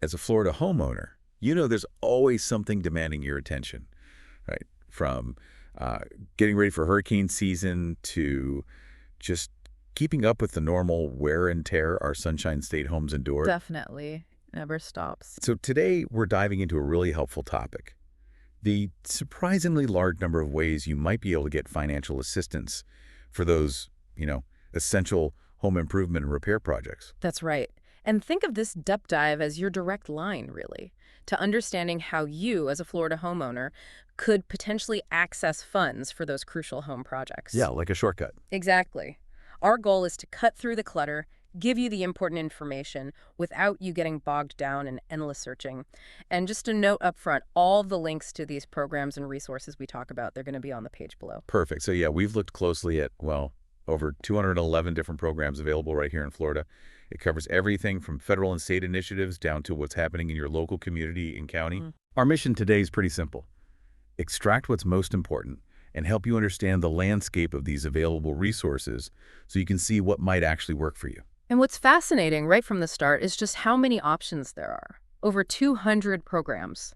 As a Florida homeowner, you know there's always something demanding your attention, right? From uh, getting ready for hurricane season to just keeping up with the normal wear and tear our Sunshine State homes endure. Definitely. Never stops. So today we're diving into a really helpful topic, the surprisingly large number of ways you might be able to get financial assistance for those, essential home improvement and repair projects. That's right. And think of this depth dive as your direct line, really, to understanding how you, as a Florida homeowner, could potentially access funds for those crucial home projects. Yeah, like a shortcut. Exactly. Our goal is to cut through the clutter, give you the important information without you getting bogged down in endless searching. And just a note up front, all the links to these programs and resources we talk about, they're going to be on the page below. Perfect. So yeah, we've looked closely at, well, over 211 different programs available right here in Florida. It covers everything from federal and state initiatives down to what's happening in your local community and county. Mm. Our mission today is pretty simple. Extract what's most important and help you understand the landscape of these available resources so you can see what might actually work for you. And what's fascinating right from the start is just how many options there are. Over 200 programs.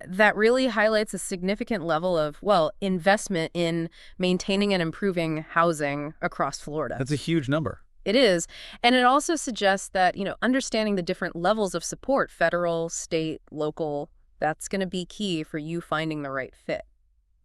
That really highlights a significant level of, well, investment in maintaining and improving housing across Florida. That's a huge number. It is. And it also suggests that, understanding the different levels of support, federal, state, local, that's going to be key for you finding the right fit.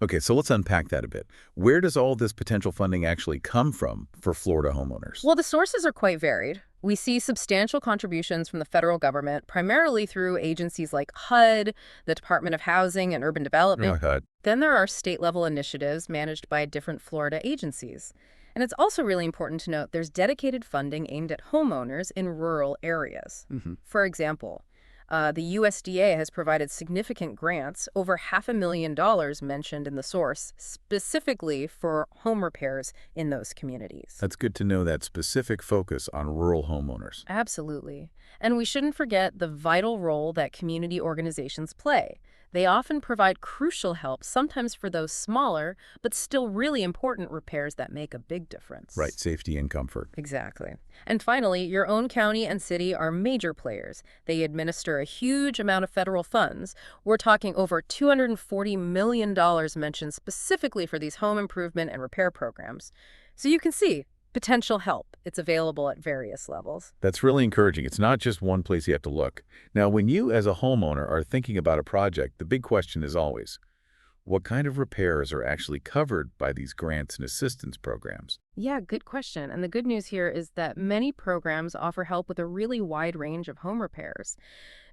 Okay, so let's unpack that a bit. Where does all this potential funding actually come from for Florida homeowners? Well, the sources are quite varied. We see substantial contributions from the federal government, primarily through agencies like HUD, the Department of Housing and Urban Development. HUD. Then there are state-level initiatives managed by different Florida agencies. And it's also really important to note there's dedicated funding aimed at homeowners in rural areas. For example, the USDA has provided significant grants, over $500,000 mentioned in the source, specifically for home repairs in those communities. That's good to know that specific focus on rural homeowners. Absolutely. And we shouldn't forget the vital role that community organizations play. They often provide crucial help, sometimes for those smaller, but still really important repairs that make a big difference. Right, safety and comfort. Exactly. And finally, your own county and city are major players. They administer a huge amount of federal funds. We're talking over $240 million mentioned specifically for these home improvement and repair programs. So you can see potential help. It's available at various levels. That's really encouraging. It's not just one place you have to look. Now, when you as a homeowner are thinking about a project, the big question is always, what kind of repairs are actually covered by these grants and assistance programs? Yeah, good question. And the good news here is that many programs offer help with a really wide range of home repairs.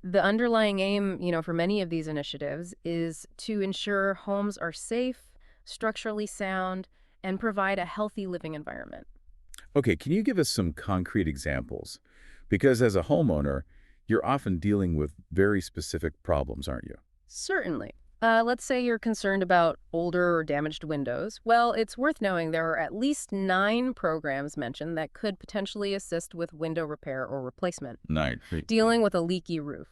The underlying aim, for many of these initiatives is to ensure homes are safe, structurally sound, and provide a healthy living environment. Okay, can you give us some concrete examples? Because as a homeowner, you're often dealing with very specific problems, aren't you? Certainly. Let's say you're concerned about older or damaged windows. Well, it's worth knowing there are at least 9 programs mentioned that could potentially assist with window repair or replacement. Nice. Dealing with a leaky roof.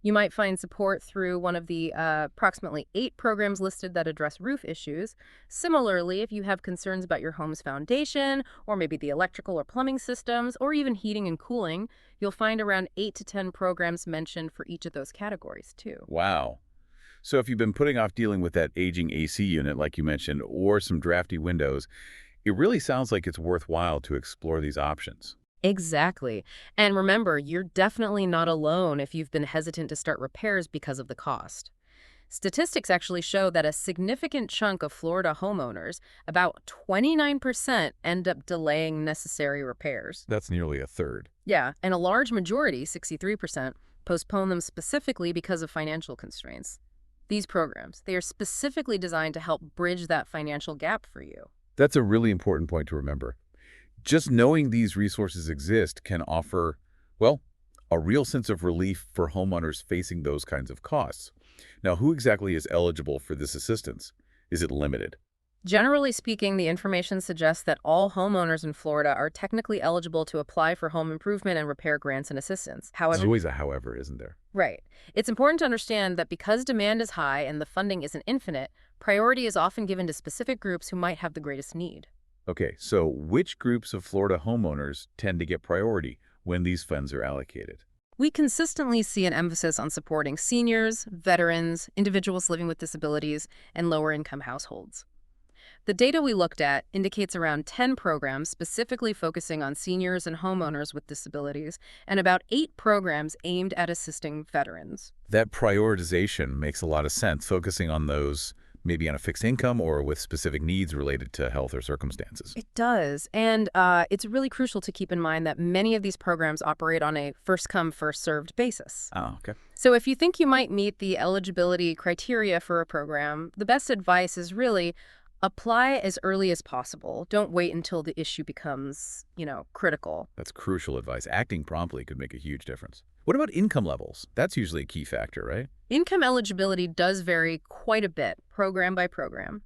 You might find support through one of the approximately 8 programs listed that address roof issues. Similarly, if you have concerns about your home's foundation, or maybe the electrical or plumbing systems, or even heating and cooling, you'll find around 8 to 10 programs mentioned for each of those categories, too. Wow. So if you've been putting off dealing with that aging AC unit, like you mentioned, or some drafty windows, it really sounds like it's worthwhile to explore these options. Exactly. And remember, you're definitely not alone if you've been hesitant to start repairs because of the cost. Statistics actually show that a significant chunk of Florida homeowners, about 29%, end up delaying necessary repairs. That's nearly a third. Yeah, and a large majority, 63%, postpone them specifically because of financial constraints. These programs, they are specifically designed to help bridge that financial gap for you. That's a really important point to remember. Just knowing these resources exist can offer, well, a real sense of relief for homeowners facing those kinds of costs. Now, who exactly is eligible for this assistance? Is it limited? Generally speaking, the information suggests that all homeowners in Florida are technically eligible to apply for home improvement and repair grants and assistance. There's However, always a however, isn't there? right. It's important to understand that because demand is high and the funding isn't infinite, priority is often given to specific groups who might have the greatest need. Okay, so which groups of Florida homeowners tend to get priority when these funds are allocated? We consistently see an emphasis on supporting seniors, veterans, individuals living with disabilities, and lower-income households. The data we looked at indicates around 10 programs specifically focusing on seniors and homeowners with disabilities, and about 8 programs aimed at assisting veterans. That prioritization makes a lot of sense, focusing on those maybe on a fixed income or with specific needs related to health or circumstances. It does, and it's really crucial to keep in mind that many of these programs operate on a first-come, first-served basis. Oh, okay. So if you think you might meet the eligibility criteria for a program, the best advice is really apply as early as possible. Don't wait until the issue becomes, critical. That's crucial advice. Acting promptly could make a huge difference. What about income levels? That's usually a key factor, right? Income eligibility does vary quite a bit, program by program.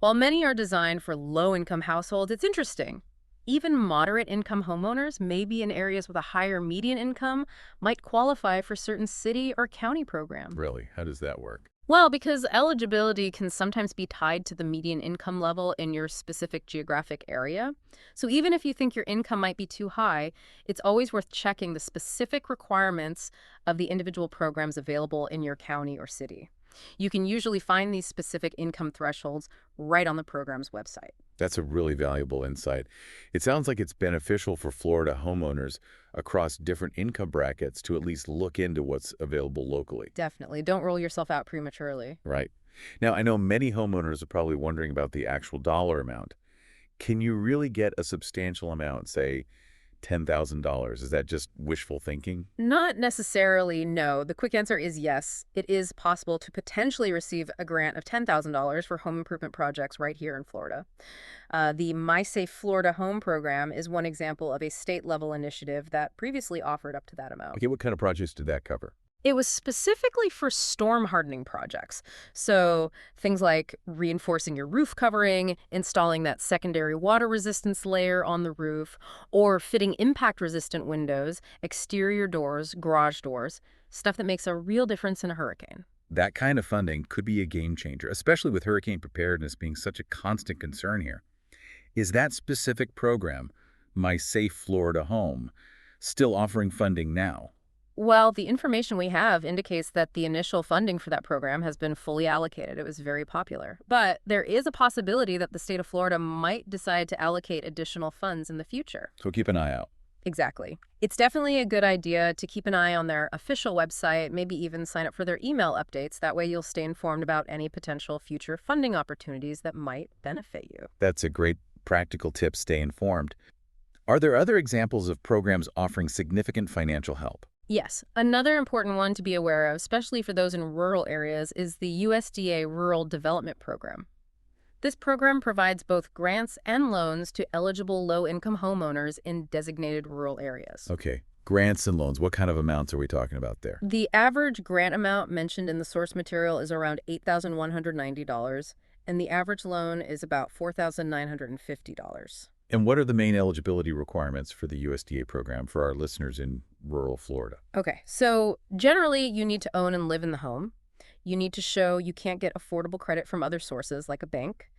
While many are designed for low-income households, it's interesting. Even moderate-income homeowners, maybe in areas with a higher median income, might qualify for certain city or county programs. Really? How does that work? Well, because eligibility can sometimes be tied to the median income level in your specific geographic area. So even if you think your income might be too high, it's always worth checking the specific requirements of the individual programs available in your county or city. You can usually find these specific income thresholds right on the program's website. That's a really valuable insight. It sounds like it's beneficial for Florida homeowners across different income brackets to at least look into what's available locally. Definitely. Don't rule yourself out prematurely. Right. Now, I know many homeowners are probably wondering about the actual dollar amount. Can you really get a substantial amount, say $10,000? Is that just wishful thinking? Not necessarily, no. The quick answer is yes. It is possible to potentially receive a grant of $10,000 for home improvement projects right here in Florida. The My Safe Florida Home Program is one example of a state-level initiative that previously offered up to that amount. Okay, what kind of projects did that cover? It was specifically for storm hardening projects. So things like reinforcing your roof covering, installing that secondary water resistance layer on the roof, or fitting impact resistant windows, exterior doors, garage doors, stuff that makes a real difference in a hurricane. That kind of funding could be a game changer, especially with hurricane preparedness being such a constant concern here. Is that specific program, My Safe Florida Home, still offering funding now? Well, the information we have indicates that the initial funding for that program has been fully allocated. It was very popular. But there is a possibility that the state of Florida might decide to allocate additional funds in the future. So keep an eye out. Exactly. It's definitely a good idea to keep an eye on their official website, maybe even sign up for their email updates. That way you'll stay informed about any potential future funding opportunities that might benefit you. That's a great practical tip. Stay informed. Are there other examples of programs offering significant financial help? Yes. Another important one to be aware of, especially for those in rural areas, is the USDA Rural Development Program. This program provides both grants and loans to eligible low-income homeowners in designated rural areas. Okay. Grants and loans. What kind of amounts are we talking about there? The average grant amount mentioned in the source material is around $8,190, and the average loan is about $4,950. And what are the main eligibility requirements for the USDA program for our listeners in rural Florida? Okay, so generally you need to own and live in the home. You need to show you can't get affordable credit from other sources like a bank.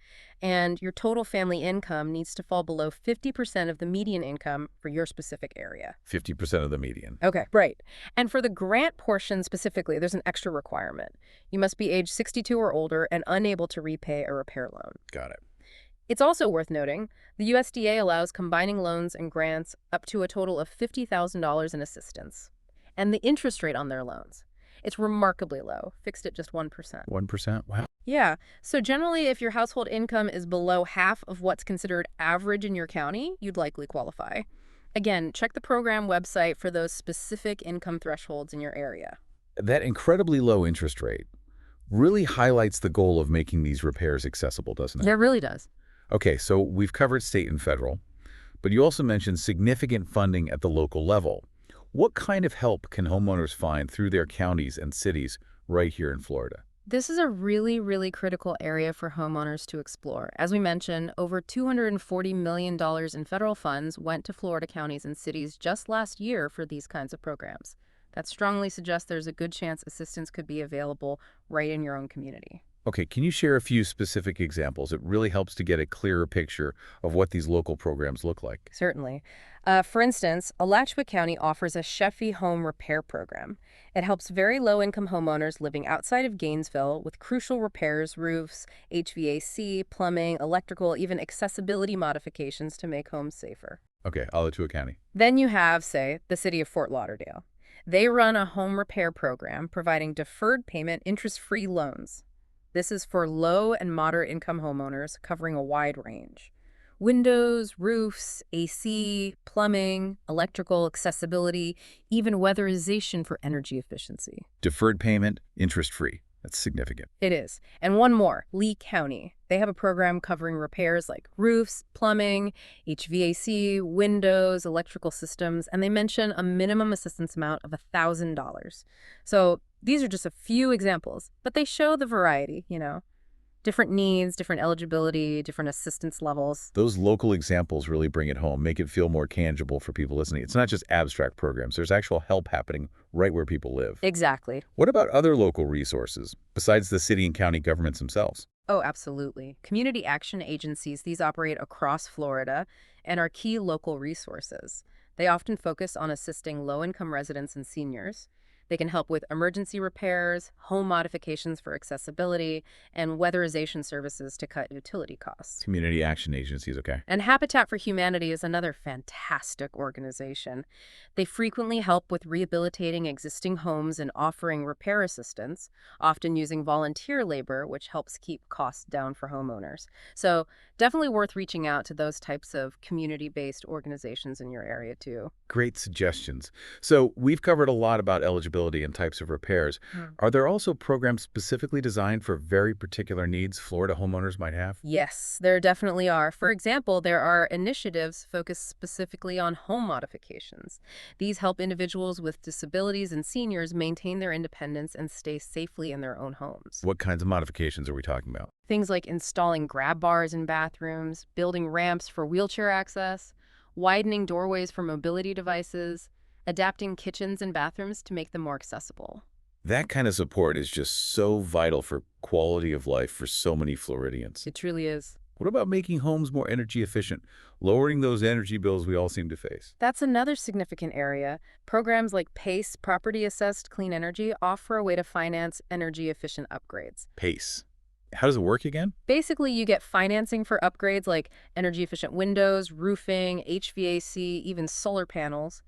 And your total family income needs to fall below 50% of the median income for your specific area. 50% of the median. Okay, right. And for the grant portion specifically, there's an extra requirement. You must be age 62 or older and unable to repay a repair loan. Got it. It's also worth noting, the USDA allows combining loans and grants up to a total of $50,000 in assistance. And the interest rate on their loans, it's remarkably low, fixed at just 1%. 1%? Wow. Yeah, so generally if your household income is below half of what's considered average in your county, you'd likely qualify. Again, check the program website for those specific income thresholds in your area. That incredibly low interest rate really highlights the goal of making these repairs accessible, doesn't it? It really does. Okay, so we've covered state and federal, but you also mentioned significant funding at the local level. What kind of help can homeowners find through their counties and cities right here in Florida? This is a really, really critical area for homeowners to explore. As we mentioned, over $240 million in federal funds went to Florida counties and cities just last year for these kinds of programs. That strongly suggests there's a good chance assistance could be available right in your own community. Okay, can you share a few specific examples? It really helps to get a clearer picture of what these local programs look like. Certainly. For instance, Alachua County offers a Sheffy home repair program. It helps very low-income homeowners living outside of Gainesville with crucial repairs, roofs, HVAC, plumbing, electrical, even accessibility modifications to make homes safer. Okay, Alachua County. Then you have, say, the city of Fort Lauderdale. They run a home repair program providing deferred payment interest-free loans. This is for low and moderate income homeowners covering a wide range. Windows, roofs, AC, plumbing, electrical accessibility, even weatherization for energy efficiency. Deferred payment, interest-free. That's significant. It is. And one more, Lee County. They have a program covering repairs like roofs, plumbing, HVAC, windows, electrical systems, and they mention a minimum assistance amount of $1,000. So these are just a few examples, but they show the variety. Different needs, different eligibility, different assistance levels. Those local examples really bring it home, make it feel more tangible for people listening. It's not just abstract programs. There's actual help happening right where people live. Exactly. What about other local resources, besides the city and county governments themselves? Oh, absolutely. Community action agencies, these operate across Florida and are key local resources. They often focus on assisting low-income residents and seniors. They can help with emergency repairs, home modifications for accessibility, and weatherization services to cut utility costs. Community action agencies, okay. And Habitat for Humanity is another fantastic organization. They frequently help with rehabilitating existing homes and offering repair assistance, often using volunteer labor, which helps keep costs down for homeowners. So definitely worth reaching out to those types of community-based organizations in your area, too. Great suggestions. So we've covered a lot about eligibility and types of repairs. Are there also programs specifically designed for very particular needs Florida homeowners might have? Yes, there definitely are. For example, there are initiatives focused specifically on home modifications. These help individuals with disabilities and seniors maintain their independence and stay safely in their own homes. What kinds of modifications are we talking about? Things like installing grab bars in bathrooms, building ramps for wheelchair access, widening doorways for mobility devices, adapting kitchens and bathrooms to make them more accessible. That kind of support is just so vital for quality of life for so many Floridians. It truly is. What about making homes more energy efficient, lowering those energy bills we all seem to face? That's another significant area. Programs like PACE, Property Assessed Clean Energy, offer a way to finance energy-efficient upgrades. PACE. How does it work again? Basically, you get financing for upgrades like energy-efficient windows, roofing, HVAC, even solar panels.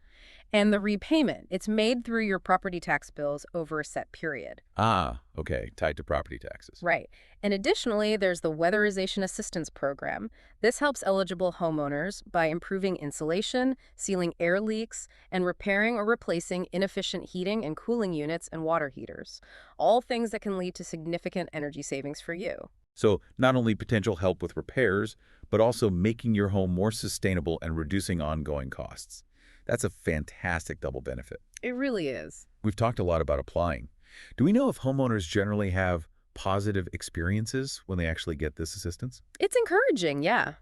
And the repayment, it's made through your property tax bills over a set period. Ah, okay, tied to property taxes. Right. And additionally, there's the Weatherization Assistance Program. This helps eligible homeowners by improving insulation, sealing air leaks, and repairing or replacing inefficient heating and cooling units and water heaters. All things that can lead to significant energy savings for you. So not only potential help with repairs, but also making your home more sustainable and reducing ongoing costs. That's a fantastic double benefit. It really is. We've talked a lot about applying. Do we know if homeowners generally have positive experiences when they actually get this assistance? It's encouraging, yeah.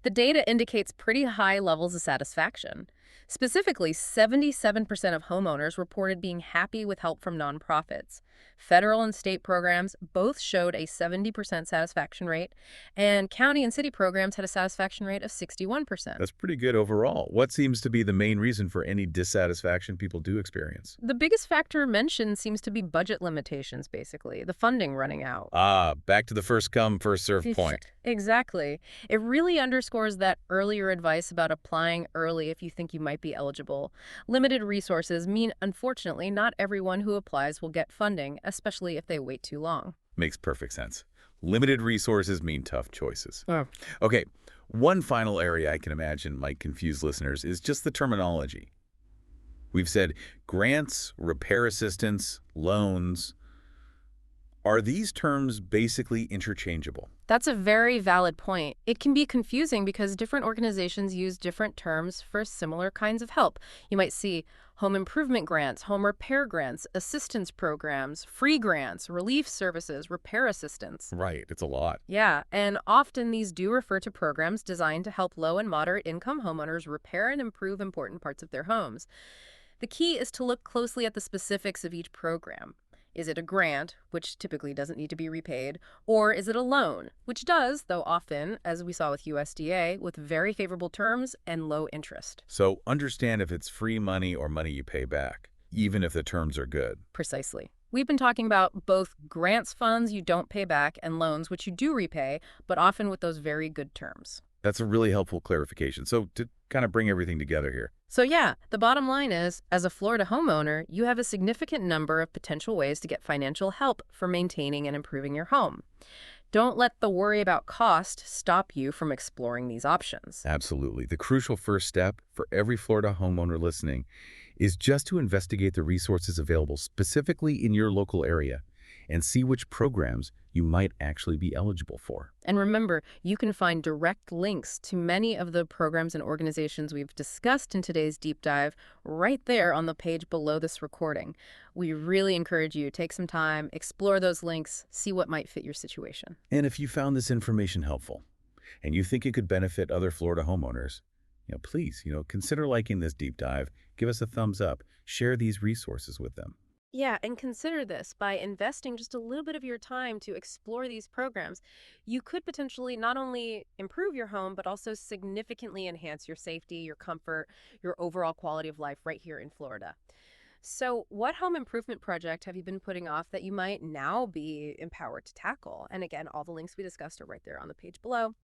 The data indicates pretty high levels of satisfaction. Specifically, 77% of homeowners reported being happy with help from nonprofits. Federal and state programs both showed a 70% satisfaction rate, and county and city programs had a satisfaction rate of 61%. That's pretty good overall. What seems to be the main reason for any dissatisfaction people do experience? The biggest factor mentioned seems to be budget limitations, basically, the funding running out. Ah, back to the first come, first served point. Exactly. It really underscores that earlier advice about applying early if you think you might be eligible. Limited resources mean, unfortunately, not everyone who applies will get funding, especially if they wait too long. Makes perfect sense. Limited resources mean tough choices. Oh. Okay, one final area I can imagine might confuse listeners is just the terminology. We've said grants, repair assistance, loans. Are these terms basically interchangeable? That's a very valid point. It can be confusing because different organizations use different terms for similar kinds of help. You might see home improvement grants, home repair grants, assistance programs, free grants, relief services, repair assistance. Right, it's a lot. Yeah, and often these do refer to programs designed to help low and moderate income homeowners repair and improve important parts of their homes. The key is to look closely at the specifics of each program. Is it a grant, which typically doesn't need to be repaid, or is it a loan, which does, though often, as we saw with USDA, with very favorable terms and low interest? So understand if it's free money or money you pay back, even if the terms are good. Precisely. We've been talking about both grants funds you don't pay back and loans which you do repay, but often with those very good terms. That's a really helpful clarification. So to kind of bring everything together here. So yeah, the bottom line is, as a Florida homeowner, you have a significant number of potential ways to get financial help for maintaining and improving your home. Don't let the worry about cost stop you from exploring these options. Absolutely. The crucial first step for every Florida homeowner listening is just to investigate the resources available specifically in your local area and see which programs you might actually be eligible for. And remember, you can find direct links to many of the programs and organizations we've discussed in today's deep dive right there on the page below this recording. We really encourage you to take some time, explore those links, see what might fit your situation. And if you found this information helpful and you think it could benefit other Florida homeowners, please, consider liking this deep dive, give us a thumbs up, share these resources with them. Yeah, and consider this. By investing just a little bit of your time to explore these programs, you could potentially not only improve your home, but also significantly enhance your safety, your comfort, your overall quality of life right here in Florida. So, what home improvement project have you been putting off that you might now be empowered to tackle? And again, all the links we discussed are right there on the page below.